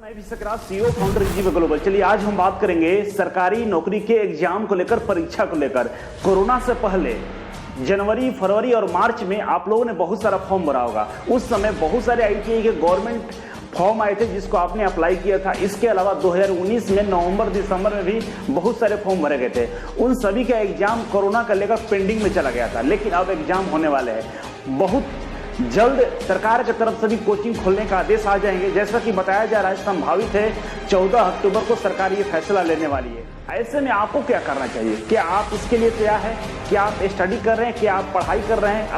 मैं भी सकरात CEO founder easy global. चलिए आज हम बात करेंगे सरकारी नौकरी के एग्जाम को लेकर, परीक्षा को लेकर। कोरोना से पहले जनवरी, फरवरी और मार्च में आप लोगों ने बहुत सारा फॉर्म भरा होगा। उस समय बहुत सारे आईटीआई के गवर्नमेंट फॉर्म आए थे जिसको आपने अप्लाई किया था। इसके अलावा 2019 में नवंबर दिसंबर में भी बहुत सारे फॉर्म भरे गए थे। उन सभी का एग्जाम कोरोना का लेकर पेंडिंग में चला गया था, लेकिन अब एग्जाम होने वाले हैं। बहुत जल्द सरकार की तरफ से भी कोचिंग खोलने का आदेश आ जाएंगे। जैसा कि बताया जा रहा है, संभावित है 14 अक्टूबर को सरकार ये फैसला लेने वाली है। ऐसे में आपको क्या करना चाहिए? क्या आप इसके लिए तैयार हैं? क्या आप स्टडी कर रहे हैं? क्या आप पढ़ाई कर रहे हैं?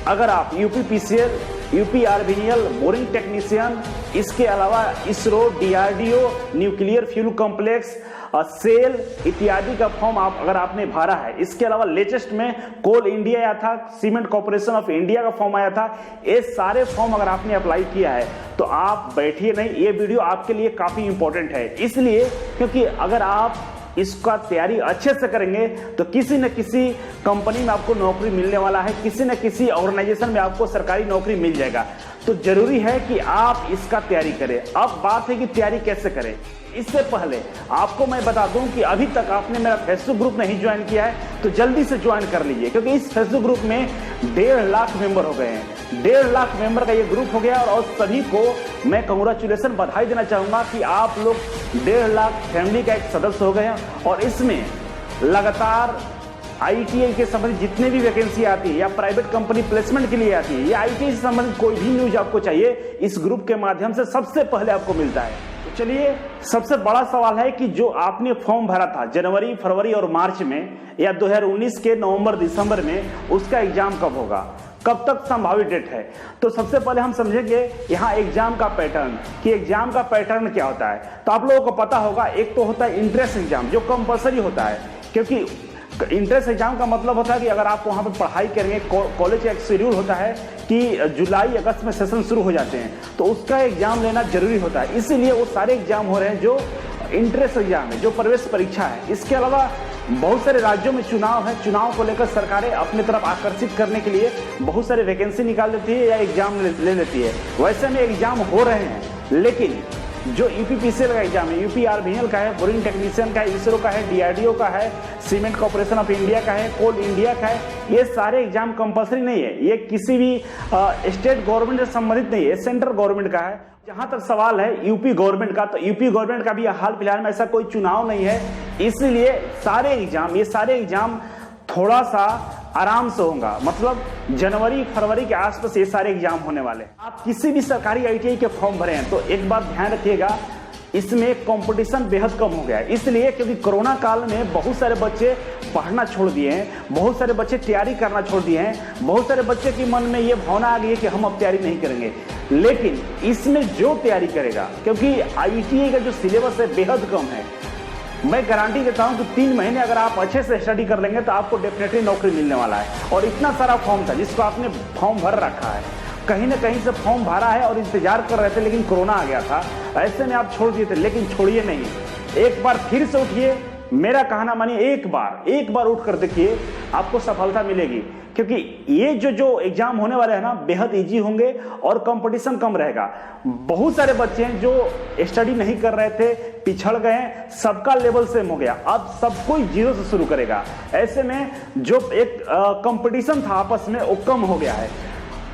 अगर आप यूपीपीसीएल, यूपीआरबीएल, बोरिंग टेक्नीशियन, इसके अलावा ISRO, DRDO, nuclear fuel complex, SAIL इत्यादि का फॉर्म अगर आपने भरा है, इसके अलावा लेटेस्ट में कोल इंडिया आया था, सीमेंट कॉर्पोरेशन ऑफ इंडिया का फॉर्म आया था, ये सारे फॉर्म अगर आपने अप्लाई किया है तो आप बैठिए नहीं। ये वीडियो आपके लिए काफी इंपॉर्टेंट है, इसलिए क्योंकि अगर आप इसका तैयारी अच्छे से करेंगे तो किसी न किसी कंपनी में आपको नौकरी मिलने वाला है, किसी न किसी ऑर्गेनाइजेशन में आपको सरकारी नौकरी मिल जाएगा। तो जरूरी है कि आप इसका तैयारी करें। अब बात है कि तैयारी कैसे करें। इससे पहले आपको मैं बता दूं कि अभी तक आपने मेरा फेसबुक ग्रुप नहीं ज्वाइन किया है तो जल्दी से ज्वाइन कर लीजिए, क्योंकि इस फेसबुक ग्रुप में 1.5 लाख मेंबर हो गए हैं। 1.5 लाख मेंबर का ये ग्रुप हो गया और सभी को मैं कांग्रेचुलेशन, बधाई देना चाहूंगा कि आप लोग 1.5 लाख फैमिली का एक सदस्य हो गए हैं। और इसमें लगातार आईटीआई के संबंधित जितने भी वैकेंसी आती है या प्राइवेट कंपनी प्लेसमेंट के लिए आती है या आईटीआई से संबंधित कोई भी न्यूज आपको चाहिए, इस ग्रुप के माध्यम से सबसे पहले आपको मिलता है। तो चलिए, सबसे बड़ा सवाल है कि जो आपने फॉर्म भरा था जनवरी, फरवरी और मार्च में या 2019 के नवंबर, दिसंबर में, उसका एग्जाम कब होगा, कब तक संभावित डेट है? तो सबसे पहले हम समझेंगे यहाँ एग्जाम का पैटर्न, कि एग्जाम का पैटर्न क्या होता है। तो आप लोगों को पता होगा, एक तो होता है इंट्रेंस एग्जाम जो कंपलसरी होता है, क्योंकि इंट्रेंस एग्जाम का मतलब होता है कि अगर आप वहां पर पढ़ाई करेंगे, कॉलेज का एक शेड्यूल होता है कि जुलाई अगस्त में सेशन शुरू हो जाते हैं, तो उसका एग्जाम लेना जरूरी होता है। इसीलिए वो सारे एग्जाम हो रहे हैं जो इंट्रेंस एग्जाम है, जो प्रवेश परीक्षा है। इसके अलावा बहुत सारे राज्यों में चुनाव है, चुनाव को लेकर सरकारें अपनी तरफ आकर्षित करने के लिए बहुत सारे वैकेंसी निकाल देती है या एग्जाम ले लेती है। वैसे में एग्जाम हो रहे हैं, लेकिन जो यूपीपीसीएल का एग्जाम है, यूपीआरबीएल का है, बोरिंग टेक्नीशियन का है, इसरो का है, डीआरडीओ का है, सीमेंट कॉर्पोरेशन ऑफ इंडिया का है, कोल इंडिया का है, ये सारे एग्जाम कंपलसरी नहीं है। ये किसी भी स्टेट गवर्नमेंट से संबंधित नहीं है, सेंट्रल गवर्नमेंट का है। जहां तक सवाल है यूपी गवर्नमेंट का, तो यूपी गवर्नमेंट का भी हाल फिलहाल में ऐसा कोई चुनाव नहीं है, इसलिए ये सारे एग्जाम थोड़ा सा आराम से होगा। मतलब जनवरी, फरवरी के आसपास ये सारे एग्जाम होने वाले। आप किसी भी सरकारी आईटीआई के फॉर्म भरे हैं तो एक बात ध्यान रखिएगा, इसमें कंपटीशन बेहद कम हो गया है। इसलिए क्योंकि कोरोना काल में बहुत सारे बच्चे पढ़ना छोड़ दिए हैं, बहुत सारे बच्चे तैयारी करना छोड़ दिए हैं, बहुत सारे बच्चे के मन में ये भावना आ गई है कि हम अब तैयारी नहीं करेंगे। लेकिन इसमें जो तैयारी करेगा, क्योंकि आईटीआई का जो सिलेबस है बेहद कम है, मैं गारंटी देता हूं कि 3 महीने अगर आप अच्छे से स्टडी कर लेंगे तो आपको डेफिनेटली नौकरी मिलने वाला है। और इतना सारा फॉर्म था जिसको आपने फॉर्म भर रखा है, कहीं ना कहीं से फॉर्म भरा है और इंतजार कर रहे थे, लेकिन कोरोना आ गया था, ऐसे में आप छोड़ दिए थे। लेकिन छोड़िए नहीं, एक बार फिर से उठिए, मेरा कहना मानिए, एक बार उठ कर देखिए, आपको सफलता मिलेगी। क्योंकि ये जो एग्जाम होने वाले हैं ना, बेहद इजी होंगे और कंपटीशन कम रहेगा। बहुत सारे बच्चे हैं जो स्टडी नहीं कर रहे थे, पिछड़ गए, सबका लेवल सेम हो गया, अब सब कोई जीरो से शुरू करेगा। ऐसे में जो एक कंपटीशन था आपस में, वो कम हो गया है।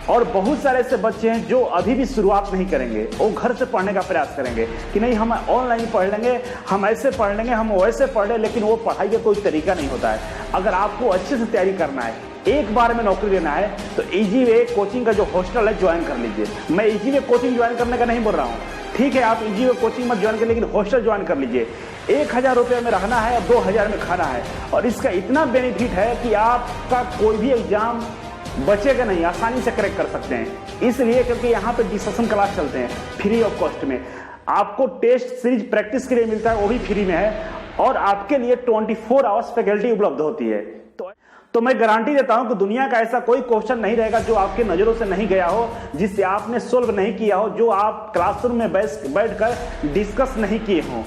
और बहुत सारे ऐसे बच्चे हैं जो अभी भी शुरुआत नहीं करेंगे, वो घर से पढ़ने का प्रयास करेंगे कि नहीं हम ऑनलाइन पढ़ लेंगे, हम ऐसे पढ़ लेंगे, हम वैसे पढ़ लें, लेकिन वो पढ़ाई का कोई तरीका नहीं होता है। अगर आपको अच्छे से तैयारी करना है, एक बार में नौकरी लेना है, तो इजी वे कोचिंग का जो हॉस्टल है ज्वाइन कर लीजिए। मैं इजी वे कोचिंग ज्वाइन करने का नहीं बोल रहा हूँ, ठीक है, आप इजी वे कोचिंग मत ज्वाइन कर, लेकिन हॉस्टल ज्वाइन कर लीजिए। 1000 रुपये में रहना है और 2000 में खाना है, और इसका इतना बेनिफिट है कि आपका कोई भी एग्जाम बचेगा नहीं, आसानी से क्रैक कर सकते हैं। इसलिए क्योंकि यहाँ पे डिस्कशन क्लास चलते हैं फ्री ऑफ कॉस्ट में, आपको टेस्ट सीरीज प्रैक्टिस के लिए मिलता है, वो भी फ्री में है, और आपके लिए 24 आवर्स फैकल्टी उपलब्ध होती है। तो मैं गारंटी देता हूं कि दुनिया का ऐसा कोई क्वेश्चन नहीं रहेगा जो आपके नजरों से नहीं गया हो, जिससे आपने सोल्व नहीं किया हो, जो आप क्लासरूम में बैठकर डिस्कस नहीं किए हों।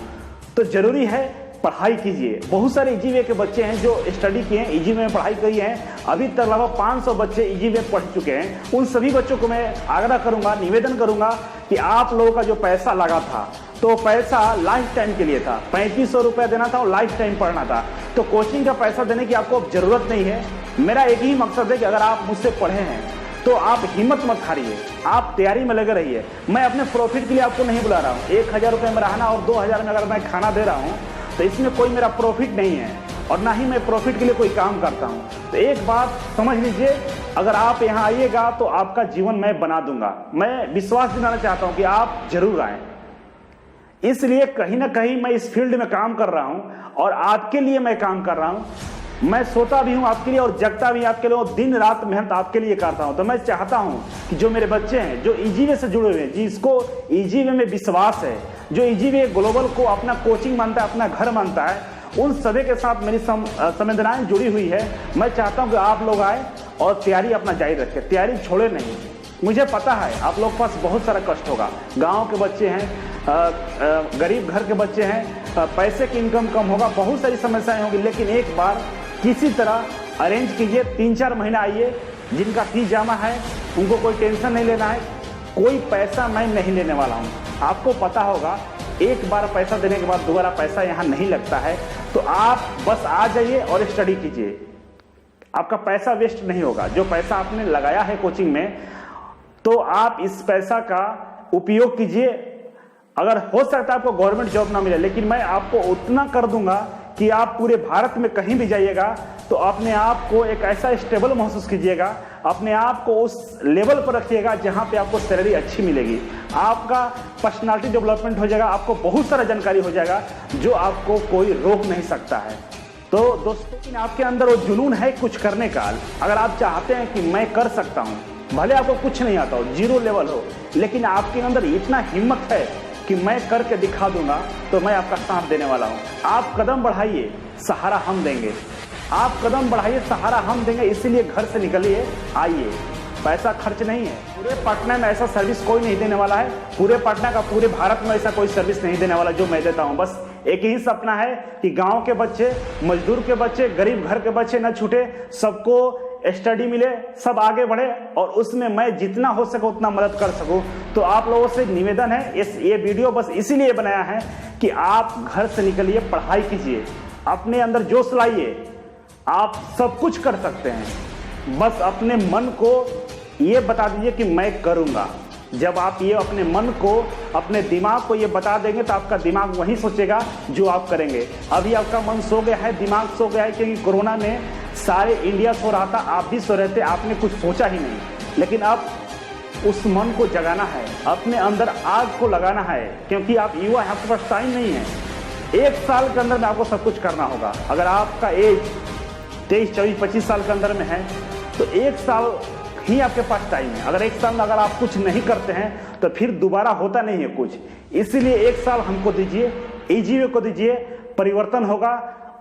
तो जरूरी है पढ़ाई कीजिए। बहुत सारे ईजीवे के बच्चे हैं जो स्टडी किए हैं, ईजीवे में पढ़ाई करी है, अभी तक लगभग 500 बच्चे ईजीवे में पढ़ चुके हैं। उन सभी बच्चों को मैं आग्रह करूंगा, निवेदन करूंगा कि आप लोगों का जो पैसा लगा था तो पैसा लाइफ टाइम के लिए था, 3500 रुपया देना था और लाइफ टाइम पढ़ना था। तो कोचिंग का पैसा देने की आपको अब जरूरत नहीं है। मेरा एक ही मकसद है कि अगर आप मुझसे पढ़े हैं तो आप हिम्मत मत हारिए, आप तैयारी में लगे रहिए। मैं अपने प्रॉफिट के लिए आपको नहीं बुला रहा हूँ। 1000 रुपये में रहना और 2000 में अगर मैं खाना दे रहा हूँ तो इसमें कोई मेरा प्रॉफिट नहीं है और ना ही मैं प्रॉफिट के लिए कोई काम करता हूँ। तो एक बात समझ लीजिए, अगर आप यहाँ आइएगा तो आपका जीवन मैं बना दूंगा। मैं विश्वास दिलाना चाहता हूँ कि आप जरूर आए। इसलिए कहीं ना कहीं मैं इस फील्ड में काम कर रहा हूँ और आपके लिए मैं काम कर रहा हूँ। मैं सोता भी हूँ आपके लिए और जगता भी आपके लिए और दिन रात मेहनत आपके लिए करता हूँ। तो मैं चाहता हूँ कि जो मेरे बच्चे हैं जो ईजीवे से जुड़े हुए हैं, जिसको ईजीवे में विश्वास है, जो ईजीवे ग्लोबल को अपना कोचिंग मानता है, अपना घर मानता है, उन सभी के साथ मेरी संवेदनाएं जुड़ी हुई है। मैं चाहता हूँ कि आप लोग आए और तैयारी अपना जारी रखें, तैयारी छोड़े नहीं। मुझे पता है आप लोग के पास बहुत सारा कष्ट होगा, गाँव के बच्चे हैं, गरीब घर के बच्चे हैं, पैसे की इनकम कम होगा, बहुत सारी समस्याएं होगी, लेकिन एक बार किसी तरह अरेंज कीजिए। 3-4 महीना आइए, जिनका फीस जमा है उनको कोई टेंशन नहीं लेना है, कोई पैसा मैं नहीं लेने वाला हूँ। आपको पता होगा एक बार पैसा देने के बाद दोबारा पैसा यहाँ नहीं लगता है। तो आप बस आ जाइए और स्टडी कीजिए, आपका पैसा वेस्ट नहीं होगा। जो पैसा आपने लगाया है कोचिंग में, तो आप इस पैसा का उपयोग कीजिए। अगर हो सकता है आपको गवर्नमेंट जॉब ना मिले, लेकिन मैं आपको उतना कर दूंगा कि आप पूरे भारत में कहीं भी जाइएगा तो अपने आप को एक ऐसा स्टेबल महसूस कीजिएगा, अपने आप को उस लेवल पर रखिएगा जहां पे आपको सैलरी अच्छी मिलेगी, आपका पर्सनालिटी डेवलपमेंट हो जाएगा, आपको बहुत सारा जानकारी हो जाएगा जो आपको कोई रोक नहीं सकता है। तो दोस्तों, आपके अंदर वो जुनून है कुछ करने का। अगर आप चाहते हैं कि मैं कर सकता हूँ, भले आपको कुछ नहीं आता हो, 0 लेवल हो, लेकिन आपके अंदर इतना हिम्मत है कि मैं करके दिखा दूंगा, तो मैं आपका साथ देने वाला हूं। आप कदम बढ़ाइए, सहारा हम देंगे। आप कदम बढ़ाइए, सहारा हम देंगे। इसीलिए घर से निकलिए, आइए। पैसा खर्च नहीं है। पूरे पटना में ऐसा सर्विस कोई नहीं देने वाला है, पूरे पटना का पूरे भारत में ऐसा कोई सर्विस नहीं देने वाला जो मैं देता हूं। बस एक ही सपना है कि गांव के बच्चे, मजदूर के बच्चे, गरीब घर के बच्चे न छूटे, सबको स्टडी मिले, सब आगे बढ़े और उसमें मैं जितना हो सके उतना मदद कर सकूं। तो आप लोगों से निवेदन है, ये वीडियो बस इसीलिए बनाया है कि आप घर से निकलिए, पढ़ाई कीजिए, अपने अंदर जोश लाइए। आप सब कुछ कर सकते हैं, बस अपने मन को ये बता दीजिए कि मैं करूंगा। जब आप ये अपने मन को, अपने दिमाग को ये बता देंगे तो आपका दिमाग वही सोचेगा जो आप करेंगे। अभी आपका मन सो गया है, दिमाग सो गया है, क्योंकि कोरोना में सारे इंडिया सो रहा था, आप भी सो रहे थे, आपने कुछ सोचा ही नहीं। लेकिन अब उस मन को जगाना है, अपने अंदर आग को लगाना है, क्योंकि आप युवा हैं, आपके पास टाइम नहीं है। 1 साल के अंदर में आपको सब कुछ करना होगा। अगर आपका एज 23, 24, 25 साल के अंदर में है तो 1 साल ही आपके पास टाइम है। अगर 1 साल में अगर आप कुछ नहीं करते हैं तो फिर दोबारा होता नहीं है कुछ। इसीलिए 1 साल हमको दीजिए, ईजीवे को दीजिए, परिवर्तन होगा।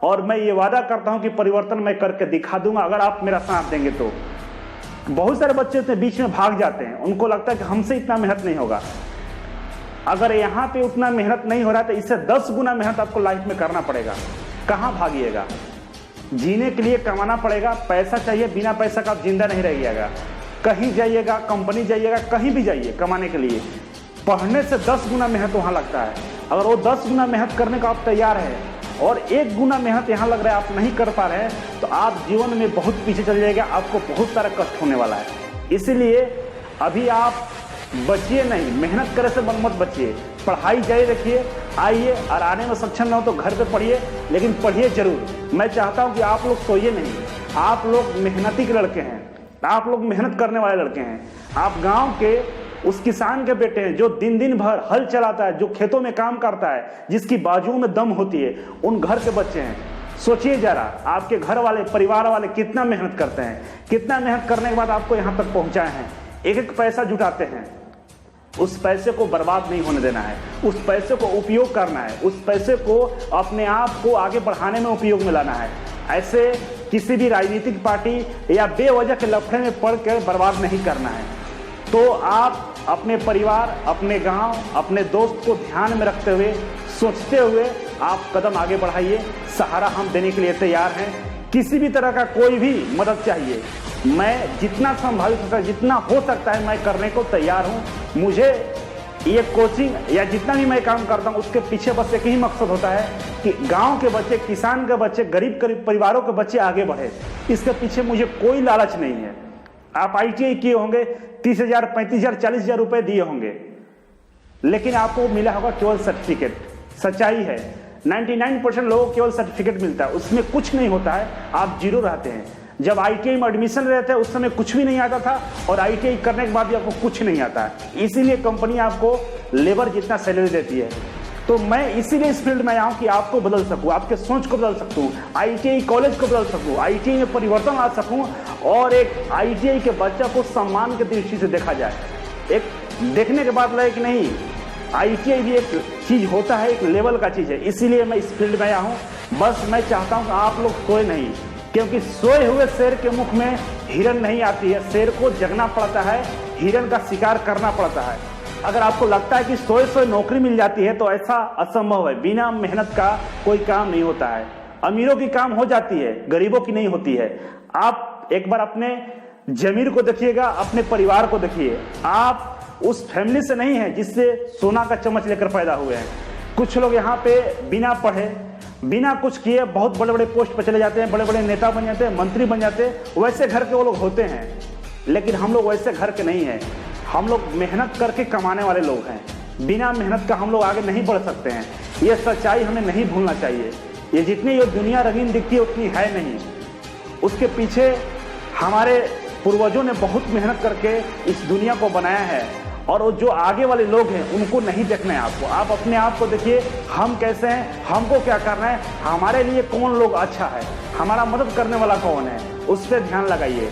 और मैं ये वादा करता हूं कि परिवर्तन मैं करके दिखा दूंगा अगर आप मेरा साथ देंगे तो। बहुत सारे बच्चे तो बीच में भाग जाते हैं, उनको लगता है कि हमसे इतना मेहनत नहीं होगा। अगर यहाँ पे उतना मेहनत नहीं हो रहा है तो इससे 10 गुना मेहनत आपको लाइफ में करना पड़ेगा। कहाँ भागिएगा? जीने के लिए कमाना पड़ेगा, पैसा चाहिए, बिना पैसा का आप जिंदा नहीं रहिएगा। कहीं जाइएगा, कंपनी जाइएगा, कहीं भी जाइए कमाने के लिए, पढ़ने से 10 गुना मेहनत वहाँ लगता है। अगर वो 10 गुना मेहनत करने को आप तैयार है और 1 गुना मेहनत यहाँ लग रहा है, आप नहीं कर पा रहे हैं, तो आप जीवन में बहुत पीछे चले जाएगा, आपको बहुत सारा कष्ट होने वाला है। इसीलिए अभी आप बचिए नहीं, मेहनत करे से मत बचिए, पढ़ाई जारी रखिए, आइए। और आने में सक्षम ना हो तो घर पे पढ़िए, लेकिन पढ़िए जरूर। मैं चाहता हूं कि आप लोग सोइए नहीं, आप लोग मेहनती के लड़के हैं, आप लोग मेहनत करने वाले लड़के हैं। आप गांव के उस किसान के बेटे हैं जो दिन दिन भर हल चलाता है, जो खेतों में काम करता है, जिसकी बाजुओं में दम होती है, उन घर के बच्चे हैं। सोचिए जरा, आपके घर वाले, परिवार वाले कितना मेहनत करते हैं, कितना मेहनत करने के बाद आपको यहाँ तक पहुँचाए हैं। एक एक पैसा जुटाते हैं, उस पैसे को बर्बाद नहीं होने देना है, उस पैसे को उपयोग करना है, उस पैसे को अपने आप को आगे बढ़ाने में उपयोग में लाना है। ऐसे किसी भी राजनीतिक पार्टी या बेवजह के लफड़े में पड़ कर बर्बाद नहीं करना है। तो आप अपने परिवार, अपने गांव, अपने दोस्त को ध्यान में रखते हुए, सोचते हुए आप कदम आगे बढ़ाइए, सहारा हम देने के लिए तैयार हैं। किसी भी तरह का कोई भी मदद चाहिए, मैं जितना संभावित होता है, जितना हो सकता है मैं करने को तैयार हूं। मुझे ये कोचिंग या जितना भी मैं काम करता हूं उसके पीछे बस एक ही मकसद होता है कि गांव के बच्चे, किसान के बच्चे, गरीब परिवारों के बच्चे आगे बढ़े। इसके पीछे मुझे कोई लालच नहीं है। आप ITI किए होंगे, 30,000, 35,000, 40,000 रुपए दिए होंगे, लेकिन आपको मिला होगा केवल सर्टिफिकेट। सच्चाई है 99% लोगों को केवल सर्टिफिकेट मिलता है, उसमें कुछ नहीं होता है, आप जीरो रहते हैं। जब ITI में एडमिशन रहते हैं उस समय कुछ भी नहीं आता था, और ITI करने के बाद भी आपको कुछ नहीं आता है। इसीलिए कंपनी आपको लेबर जितना सैलरी देती है। तो मैं इसीलिए इस फील्ड में आया हूं कि आपको बदल सकूं, आपके सोच को बदल सकूं, ITI कॉलेज को बदल सकूं, ITI में परिवर्तन ला सकूं, और एक ITI के बच्चा को सम्मान की दृष्टि से देखा जाए। एक देखने के बाद लगे कि नहीं, ITI भी एक चीज होता है, एक लेवल का चीज है। इसीलिए मैं इस फील्ड में आया हूं। बस मैं चाहता हूं कि आप लोग सोए नहीं, क्योंकि सोए हुए शेर के मुख में हिरन नहीं आती है। शेर को जगना पड़ता है, हिरन का शिकार करना पड़ता है। अगर आपको लगता है कि सोए नौकरी मिल जाती है तो ऐसा असंभव है। बिना मेहनत का कोई काम नहीं होता है। अमीरों की काम हो जाती है, गरीबों की नहीं होती है। आप एक बार अपने जमीर को देखिएगा, अपने परिवार को देखिए। आप उस फैमिली से नहीं है जिससे सोना का चम्मच लेकर पैदा हुए हैं। कुछ लोग यहाँ पे बिना पढ़े, बिना कुछ किए बहुत बड़े बड़े पोस्ट पर चले जाते हैं, बड़े बड़े नेता बन जाते हैं, मंत्री बन जाते हैं। वैसे घर के वो लोग होते हैं, लेकिन हम लोग वैसे घर के नहीं हैं। हम लोग मेहनत करके कमाने वाले लोग हैं। बिना मेहनत का हम लोग आगे नहीं बढ़ सकते हैं। ये सच्चाई हमें नहीं भूलना चाहिए। ये जितनी ये दुनिया रंगीन दिखती है उतनी है नहीं। उसके पीछे हमारे पूर्वजों ने बहुत मेहनत करके इस दुनिया को बनाया है, और वो जो आगे वाले लोग हैं उनको नहीं देखना है आपको। आप अपने आप को देखिए, हम कैसे हैं, हमको क्या करना है, हमारे लिए कौन लोग अच्छा है, हमारा मदद करने वाला कौन है, उस पर ध्यान लगाइए।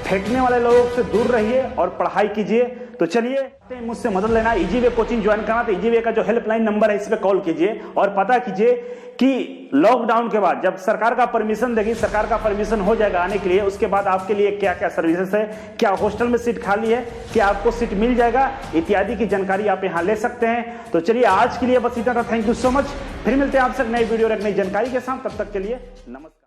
फेंकने वाले लोगों से दूर रहिए और पढ़ाई कीजिए। तो चलिए, मुझसे मदद लेना, इजी वे कोचिंग ज्वाइन करना तो इजी वे का जो हेल्पलाइन नंबर है इस पे कॉल कीजिए और पता कीजिए कि लॉकडाउन के बाद जब सरकार का परमिशन देगी, सरकार का परमिशन हो जाएगा आने के लिए, उसके बाद आपके लिए क्या क्या सर्विसेज है, क्या हॉस्टल में सीट खाली है, क्या आपको सीट मिल जाएगा, इत्यादि की जानकारी आप यहाँ ले सकते हैं। तो चलिए, आज के लिए बस इतना था। Thank you so much. फिर मिलते हैं आपसे नई वीडियो और एक नई जानकारी के साथ। तब तक के लिए नमस्कार।